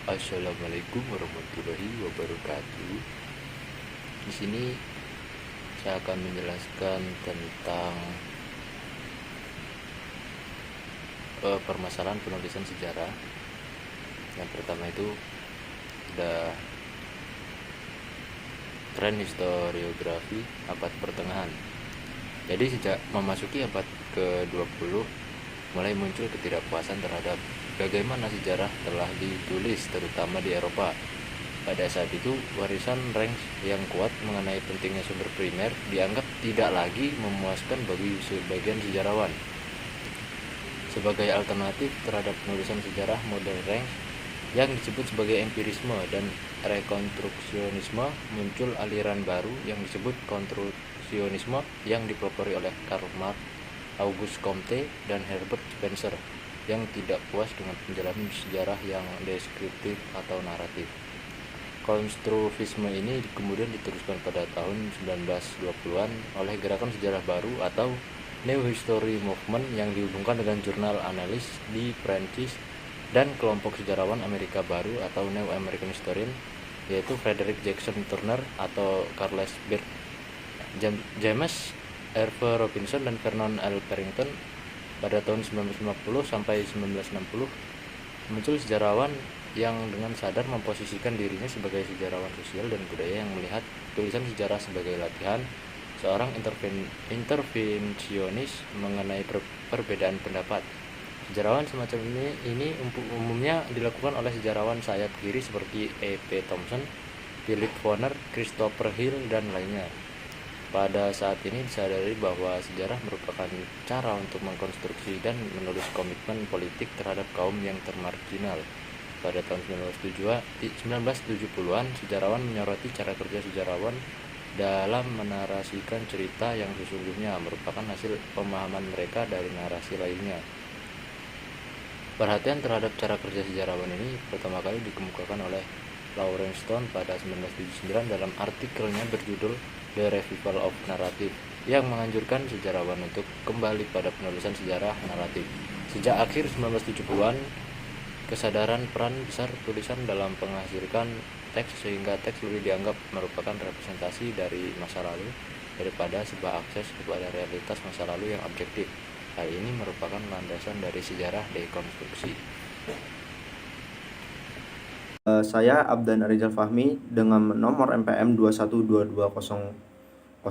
Assalamualaikum warahmatullahi wabarakatuh. Di sini saya akan menjelaskan tentang permasalahan penulisan sejarah. Yang pertama itu ada tren historiografi abad pertengahan. Jadi sejak memasuki abad ke-20 mulai muncul ketidakpuasan terhadap bagaimana sejarah telah ditulis terutama di Eropa. Pada saat itu, warisan Rennes yang kuat mengenai pentingnya sumber primer dianggap tidak lagi memuaskan bagi sebagian sejarawan. Sebagai alternatif terhadap penulisan sejarah model Rennes yang disebut sebagai empirisme dan rekonstruksionisme, muncul aliran baru yang disebut konstruksionisme yang dipelopori oleh Karl Marx, Auguste Comte, dan Herbert Spencer yang tidak puas dengan penjelasan sejarah yang deskriptif atau naratif. Konstruktivisme ini kemudian diteruskan pada tahun 1920-an oleh gerakan sejarah baru atau New History Movement yang dihubungkan dengan jurnal analis di Prancis dan kelompok sejarawan Amerika baru atau New American Historian, yaitu Frederick Jackson Turner atau Charles Baird, James Herve Robinson, dan Vernon L. Parrington. Pada tahun 1950 sampai 1960 muncul sejarawan yang dengan sadar memposisikan dirinya sebagai sejarawan sosial dan budaya yang melihat tulisan sejarah sebagai latihan seorang intervensionis mengenai perbedaan pendapat. Sejarawan semacam ini umumnya dilakukan oleh sejarawan sayap kiri seperti E.P. Thompson, Philip Foner, Christopher Hill, dan lainnya. Pada saat ini disadari bahwa sejarah merupakan cara untuk mengkonstruksi dan menulis komitmen politik terhadap kaum yang termarginal. Pada tahun 1970-an, sejarawan menyoroti cara kerja sejarawan dalam menarasikan cerita yang sesungguhnya merupakan hasil pemahaman mereka dari narasi lainnya. Perhatian terhadap cara kerja sejarawan ini pertama kali dikemukakan oleh Lawrence Stone pada 1979 dalam artikelnya berjudul The Revival of Narrative yang menganjurkan sejarawan untuk kembali pada penulisan sejarah naratif. Sejak akhir 1970-an, kesadaran peran besar tulisan dalam menghasilkan teks sehingga teks lebih dianggap merupakan representasi dari masa lalu daripada sebuah akses kepada realitas masa lalu yang objektif. Hal ini merupakan landasan dari sejarah dekonstruksi. Saya Abdan Rizal Fahmi dengan nomor MPM 212200031.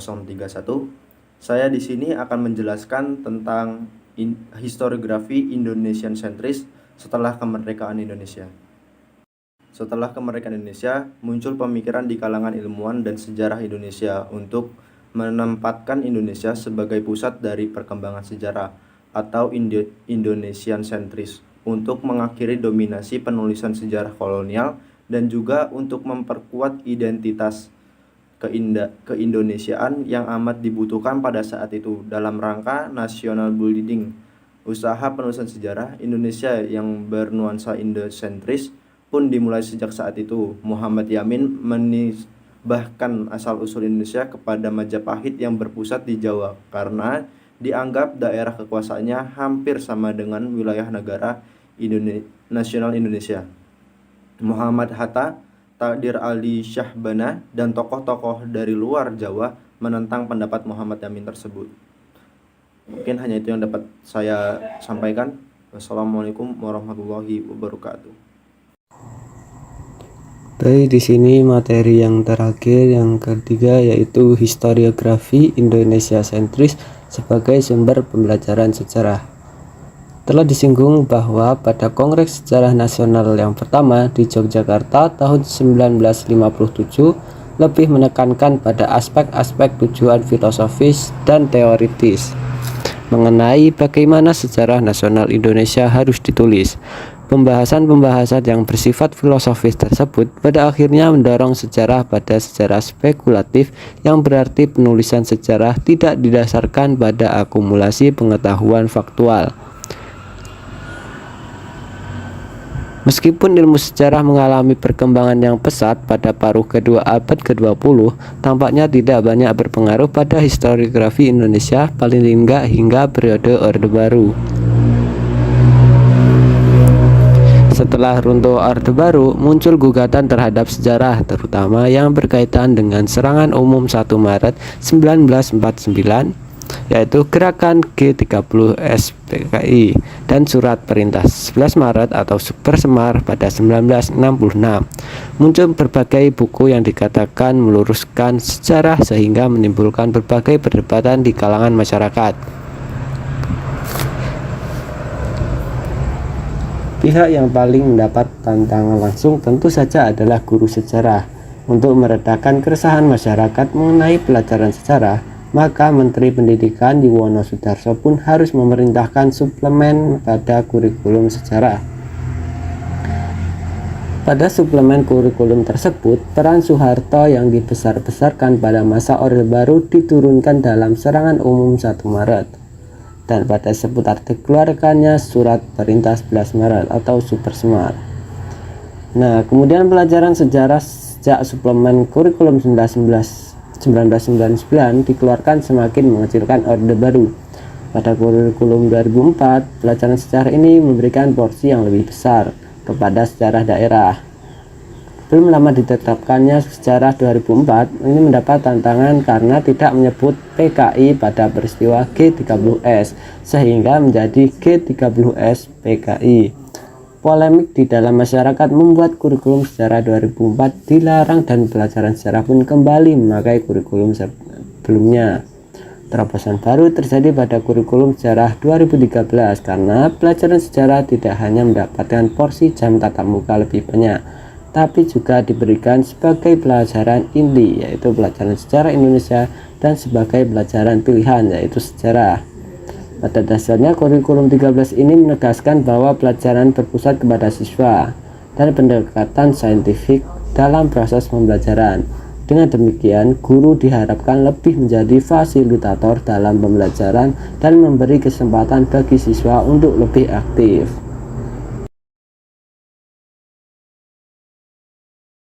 Saya di sini akan menjelaskan tentang historiografi Indonesian sentris setelah kemerdekaan Indonesia. Setelah kemerdekaan Indonesia, muncul pemikiran di kalangan ilmuwan dan sejarah Indonesia untuk menempatkan Indonesia sebagai pusat dari perkembangan sejarah atau Indonesian sentris, untuk mengakhiri dominasi penulisan sejarah kolonial dan juga untuk memperkuat identitas keindonesiaan yang amat dibutuhkan pada saat itu dalam rangka national building. Usaha penulisan sejarah Indonesia yang bernuansa Indosentris pun dimulai sejak saat itu. Muhammad Yamin menisbahkan asal-usul Indonesia kepada Majapahit yang berpusat di Jawa karena dianggap daerah kekuasaannya hampir sama dengan wilayah negara nasional Indonesia. Muhammad Hatta, Takdir Ali Syahbana, dan tokoh-tokoh dari luar Jawa menentang pendapat Muhammad Yamin tersebut. Mungkin hanya itu yang dapat saya sampaikan. Wassalamualaikum warahmatullahi wabarakatuh. Baik, di sini materi yang terakhir, yang ketiga, yaitu historiografi Indonesia sentris sebagai sumber pembelajaran sejarah. Telah disinggung bahwa pada Kongres Sejarah Nasional yang pertama di Yogyakarta tahun 1957 lebih menekankan pada aspek-aspek tujuan filosofis dan teoritis mengenai bagaimana sejarah nasional Indonesia harus ditulis. Pembahasan-pembahasan yang bersifat filosofis tersebut pada akhirnya mendorong sejarah pada sejarah spekulatif, yang berarti penulisan sejarah tidak didasarkan pada akumulasi pengetahuan faktual. Meskipun ilmu sejarah mengalami perkembangan yang pesat pada paruh kedua abad ke-20, tampaknya tidak banyak berpengaruh pada historiografi Indonesia, paling tidak hingga periode Orde Baru. Setelah runtuh Orde Baru, muncul gugatan terhadap sejarah, terutama yang berkaitan dengan serangan umum 1 Maret 1949, yaitu Gerakan G30S PKI, dan Surat Perintah 11 Maret atau Super Semar pada 1966. Muncul berbagai buku yang dikatakan meluruskan sejarah sehingga menimbulkan berbagai perdebatan di kalangan masyarakat. Pihak yang paling mendapat tantangan langsung tentu saja adalah guru sejarah. Untuk meredakan keresahan masyarakat mengenai pelajaran sejarah, maka Menteri Pendidikan Yuwono Sudarso pun harus memerintahkan suplemen pada kurikulum sejarah. Pada suplemen kurikulum tersebut, peran Soeharto yang dibesar-besarkan pada masa Orde Baru diturunkan dalam serangan umum 1 Maret. Dan pada seputar dikeluarkannya Surat Perintah 11 Maret atau Super Semar. Nah, kemudian pelajaran sejarah sejak suplemen kurikulum 1999 dikeluarkan semakin mengecilkan Orde Baru. Pada kurikulum 2004, pelajaran sejarah ini memberikan porsi yang lebih besar kepada sejarah daerah. Belum lama ditetapkannya sejarah 2004 ini mendapat tantangan karena tidak menyebut PKI pada peristiwa G30S sehingga menjadi G30S PKI. Polemik di dalam masyarakat membuat kurikulum sejarah 2004 dilarang dan pelajaran sejarah pun kembali memakai kurikulum sebelumnya. Terobosan baru terjadi pada kurikulum sejarah 2013 karena pelajaran sejarah tidak hanya mendapatkan porsi jam tatap muka lebih banyak, tapi juga diberikan sebagai pelajaran inti, yaitu pelajaran sejarah Indonesia, dan sebagai pelajaran pilihan, yaitu sejarah. Pada dasarnya kurikulum 13 ini menegaskan bahwa pelajaran berpusat kepada siswa dan pendekatan saintifik dalam proses pembelajaran. Dengan demikian, guru diharapkan lebih menjadi fasilitator dalam pembelajaran dan memberi kesempatan bagi siswa untuk lebih aktif.